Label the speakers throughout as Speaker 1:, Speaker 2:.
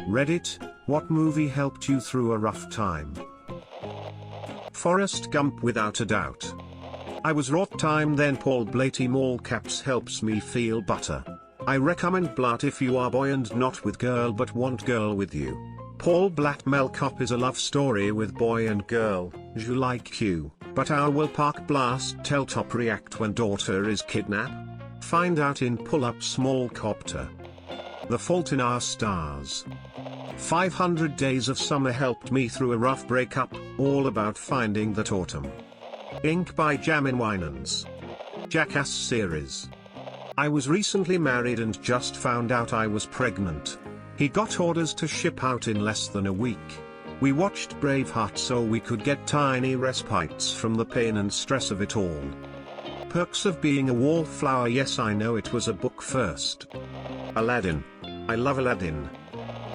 Speaker 1: Reddit, what movie helped you through a rough time? Forrest Gump without a doubt. I was rot time then Paul Blatty all caps helps me feel better. I recommend Blat if you are boy and not with girl but want girl with you. Paul Blat Mel Cop is a love story with boy and girl, you like you, but our will park blast tell top react when daughter is kidnapped? Find out in pull up small copter. The Fault in Our Stars. 500 Days of Summer helped me through a rough breakup, all about finding that autumn. Ink by Jamin Winans. Jackass series. I was recently married and just found out I was pregnant. He got orders to ship out in less than a week. We watched Braveheart so we could get tiny respites from the pain and stress of it all. Perks of Being a Wallflower. Yes, I know it was a book first. Aladdin. I love Aladdin.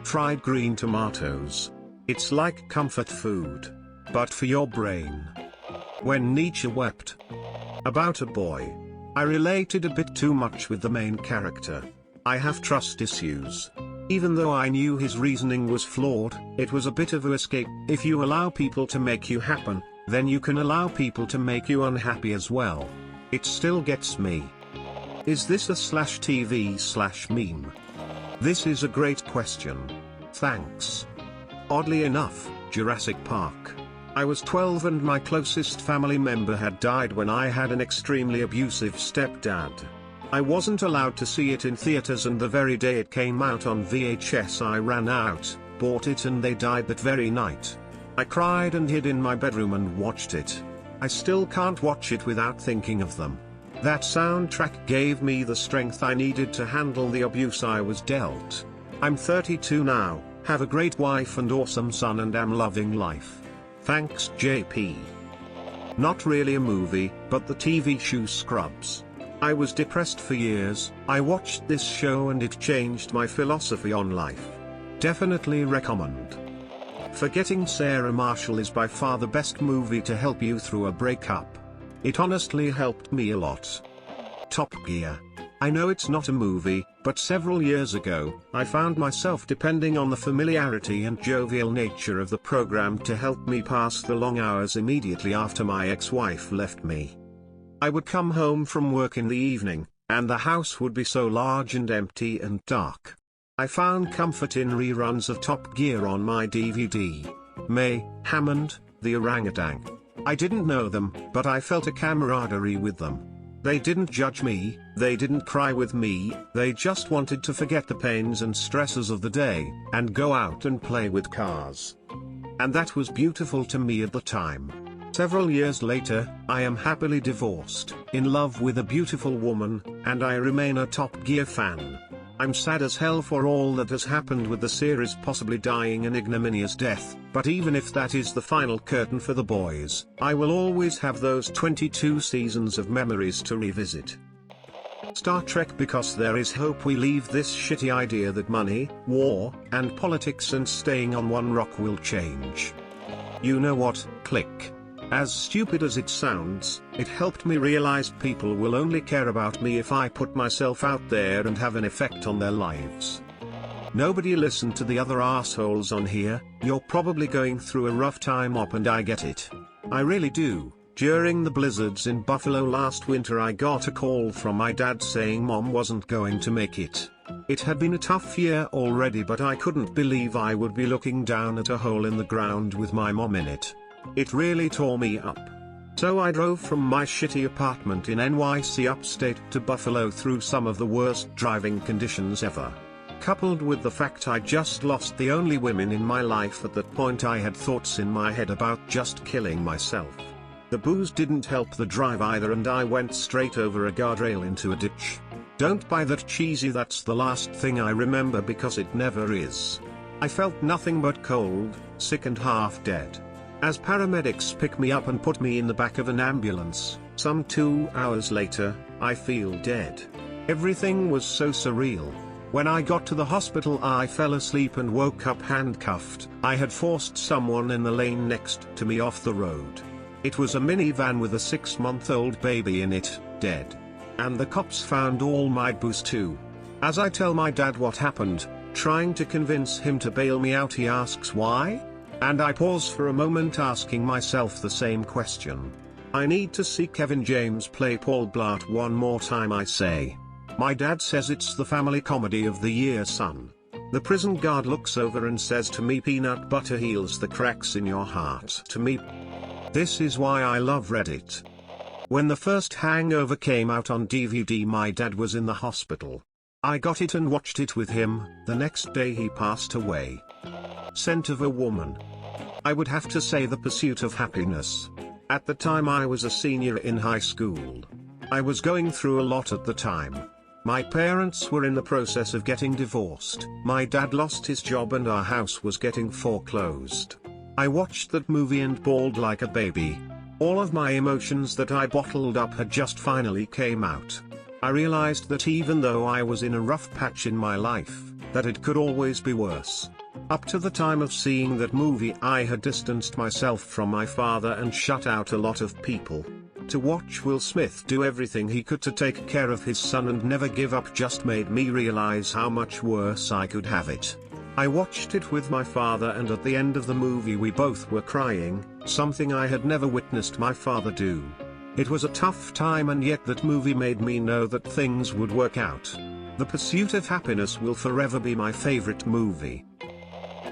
Speaker 1: Fried green tomatoes. It's like comfort food, but for your brain. When Nietzsche wept. About a boy. I related a bit too much with the main character. I have trust issues. Even though I knew his reasoning was flawed, it was a bit of an escape. If you allow people to make you happen, then you can allow people to make you unhappy as well. It still gets me. Is this a /TV/meme? This is a great question. Thanks. Oddly enough, Jurassic Park. I was 12 and my closest family member had died when I had an extremely abusive stepdad. I wasn't allowed to see it in theaters and the very day it came out on VHS I ran out, bought it and they died that very night. I cried and hid in my bedroom and watched it. I still can't watch it without thinking of them. That soundtrack gave me the strength I needed to handle the abuse I was dealt. I'm 32 now, have a great wife and awesome son and am loving life. Thanks JP. Not really a movie, but the TV show Scrubs. I was depressed for years. I watched this show and it changed my philosophy on life. Definitely recommend. Forgetting Sarah Marshall is by far the best movie to help you through a breakup. It honestly helped me a lot. Top Gear. I know it's not a movie, but several years ago, I found myself depending on the familiarity and jovial nature of the program to help me pass the long hours immediately after my ex-wife left me. I would come home from work in the evening, and the house would be so large and empty and dark. I found comfort in reruns of Top Gear on my DVD. May Hammond, the orangutan. I didn't know them, but I felt a camaraderie with them. They didn't judge me, they didn't cry with me, they just wanted to forget the pains and stresses of the day, and go out and play with cars. And that was beautiful to me at the time. Several years later, I am happily divorced, in love with a beautiful woman, and I remain a Top Gear fan. I'm sad as hell for all that has happened with the series possibly dying an ignominious death, but even if that is the final curtain for the boys, I will always have those 22 seasons of memories to revisit. Star Trek, because there is hope we leave this shitty idea that money, war, and politics and staying on one rock will change. You know what, click. As stupid as it sounds, it helped me realize people will only care about me if I put myself out there and have an effect on their lives. Nobody listen to the other assholes on here. You're probably going through a rough time and I get it. I really do. During the blizzards in Buffalo last winter I got a call from my dad saying mom wasn't going to make it. It had been a tough year already but I couldn't believe I would be looking down at a hole in the ground with my mom in it. It really tore me up. So I drove from my shitty apartment in NYC upstate to Buffalo through some of the worst driving conditions ever. Coupled with the fact I just lost the only women in my life at that point, I had thoughts in my head about just killing myself. The booze didn't help the drive either and I went straight over a guardrail into a ditch. Don't buy that cheesy "that's the last thing I remember" because it never is. I felt nothing but cold, sick and half dead. As paramedics pick me up and put me in the back of an ambulance, some 2 hours later, I feel dead. Everything was so surreal. When I got to the hospital I fell asleep and woke up handcuffed. I had forced someone in the lane next to me off the road. It was a minivan with a 6-month-old baby in it, dead. And the cops found all my booze too. As I tell my dad what happened, trying to convince him to bail me out. He asks why? And I pause for a moment, asking myself the same question. I need to see Kevin James play Paul Blart one more time, I say. My dad says it's the family comedy of the year, son. The prison guard looks over and says to me, peanut butter heals the cracks in your heart. To me, this is why I love Reddit. When the first Hangover came out on DVD, my dad was in the hospital. I got it and watched it with him. The next day he passed away. Scent of a Woman. I would have to say The Pursuit of Happiness. At the time I was a senior in high school. I was going through a lot at the time. My parents were in the process of getting divorced. My dad lost his job and our house was getting foreclosed. I watched that movie and bawled like a baby. All of my emotions that I bottled up had just finally came out. I realized that even though I was in a rough patch in my life, that it could always be worse. Up to the time of seeing that movie, I had distanced myself from my father and shut out a lot of people. To watch Will Smith do everything he could to take care of his son and never give up just made me realize how much worse I could have it. I watched it with my father, and at the end of the movie we both were crying, something I had never witnessed my father do. It was a tough time, and yet that movie made me know that things would work out. The Pursuit of Happiness will forever be my favorite movie.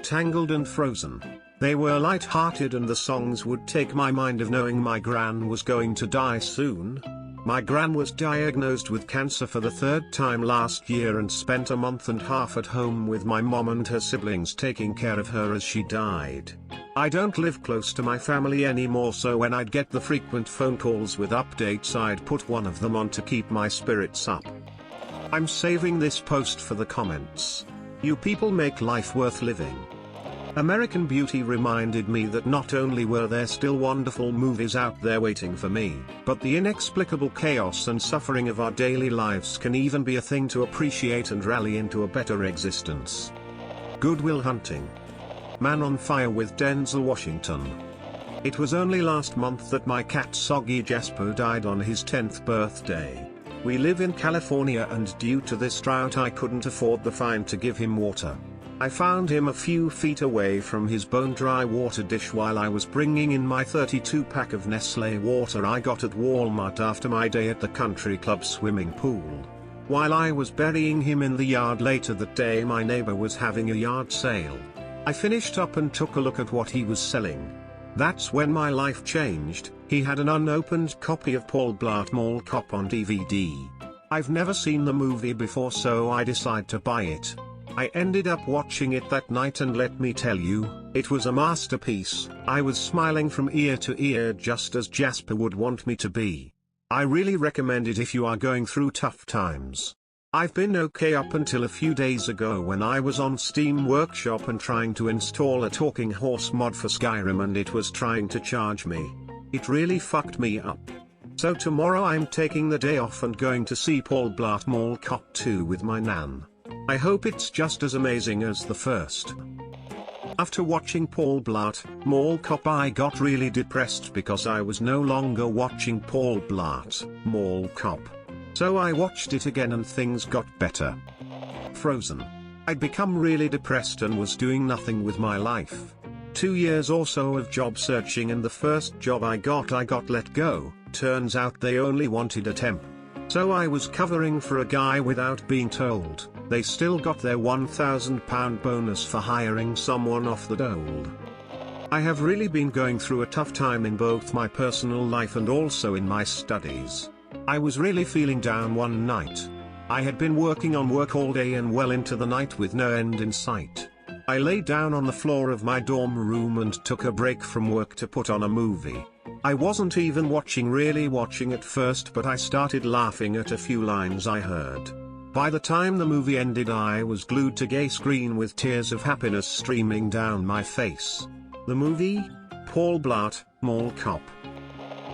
Speaker 1: Tangled and Frozen. They were light-hearted and the songs would take my mind of knowing my gran was going to die soon. My gran was diagnosed with cancer for the third time last year and spent a month and a half at home with my mom and her siblings taking care of her as she died. I don't live close to my family anymore, so when I'd get the frequent phone calls with updates, I'd put one of them on to keep my spirits up. I'm saving this post for the comments. You people make life worth living. American Beauty reminded me that not only were there still wonderful movies out there waiting for me, but the inexplicable chaos and suffering of our daily lives can even be a thing to appreciate and rally into a better existence. Good Will Hunting. Man on Fire with Denzel Washington. It was only last month that my cat Soggy Jasper died on his 10th birthday. We live in California, and due to this drought I couldn't afford the fine to give him water. I found him a few feet away from his bone-dry water dish while I was bringing in my 32-pack of Nestle water I got at Walmart after my day at the country club swimming pool. While I was burying him in the yard later that day, my neighbor was having a yard sale. I finished up and took a look at what he was selling. That's when my life changed. He had an unopened copy of Paul Blart Mall Cop on DVD. I've never seen the movie before, so I decided to buy it. I ended up watching it that night, and let me tell you, it was a masterpiece. I was smiling from ear to ear, just as Jasper would want me to be. I really recommend it if you are going through tough times. I've been okay up until a few days ago when I was on Steam Workshop and trying to install a talking horse mod for Skyrim, and it was trying to charge me. It really fucked me up. So tomorrow I'm taking the day off and going to see Paul Blart Mall Cop 2 with my nan. I hope it's just as amazing as the first. After watching Paul Blart Mall Cop, I got really depressed because I was no longer watching Paul Blart Mall Cop. So I watched it again and things got better. Frozen. I'd become really depressed and was doing nothing with my life. 2 years or so of job searching, and the first job I got let go. Turns out they only wanted a temp. So I was covering for a guy without being told. They still got their £1,000 bonus for hiring someone off the dole. I have really been going through a tough time in both my personal life and also in my studies. I was really feeling down one night. I had been working on work all day and well into the night with no end in sight. I lay down on the floor of my dorm room and took a break from work to put on a movie. I wasn't even really watching at first, but I started laughing at a few lines I heard. By the time the movie ended, I was glued to gay screen with tears of happiness streaming down my face. The movie? Paul Blart Mall Cop.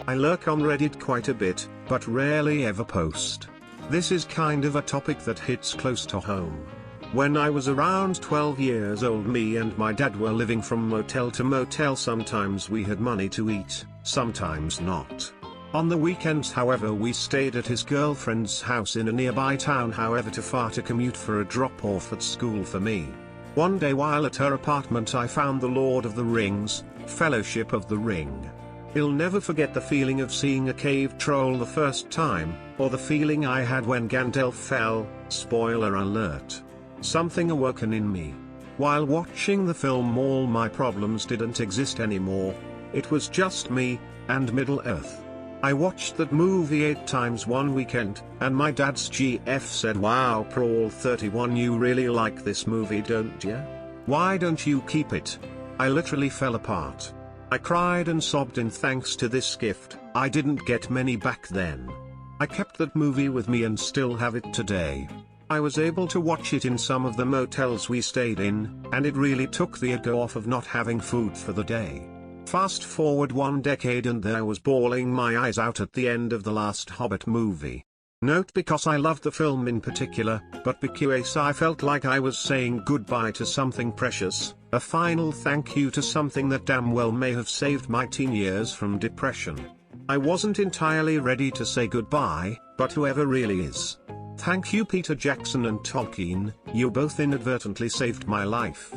Speaker 1: I lurk on Reddit quite a bit, but rarely ever post. This is kind of a topic that hits close to home. When I was around 12 years old, me and my dad were living from motel to motel. Sometimes we had money to eat, sometimes not. On the weekends however we stayed at his girlfriend's house in a nearby town, however too far to commute for a drop-off at school for me. One day while at her apartment I found The Lord of the Rings, Fellowship of the Ring. I'll never forget the feeling of seeing a cave troll the first time, or the feeling I had when Gandalf fell, spoiler alert. Something awoken in me. While watching the film all my problems didn't exist anymore. It was just me, and Middle-earth. I watched that movie 8 times one weekend, and my dad's GF said, "Wow Paul 31, you really like this movie don't ya? Why don't you keep it?" I literally fell apart. I cried and sobbed in thanks to this gift. I didn't get many back then. I kept that movie with me and still have it today. I was able to watch it in some of the motels we stayed in, and it really took the ego off of not having food for the day. Fast forward 1 decade and there I was bawling my eyes out at the end of the last Hobbit movie. Not because I loved the film in particular, but because I felt like I was saying goodbye to something precious, a final thank you to something that damn well may have saved my teen years from depression. I wasn't entirely ready to say goodbye, but whoever really is. Thank you Peter Jackson and Tolkien, you both inadvertently saved my life.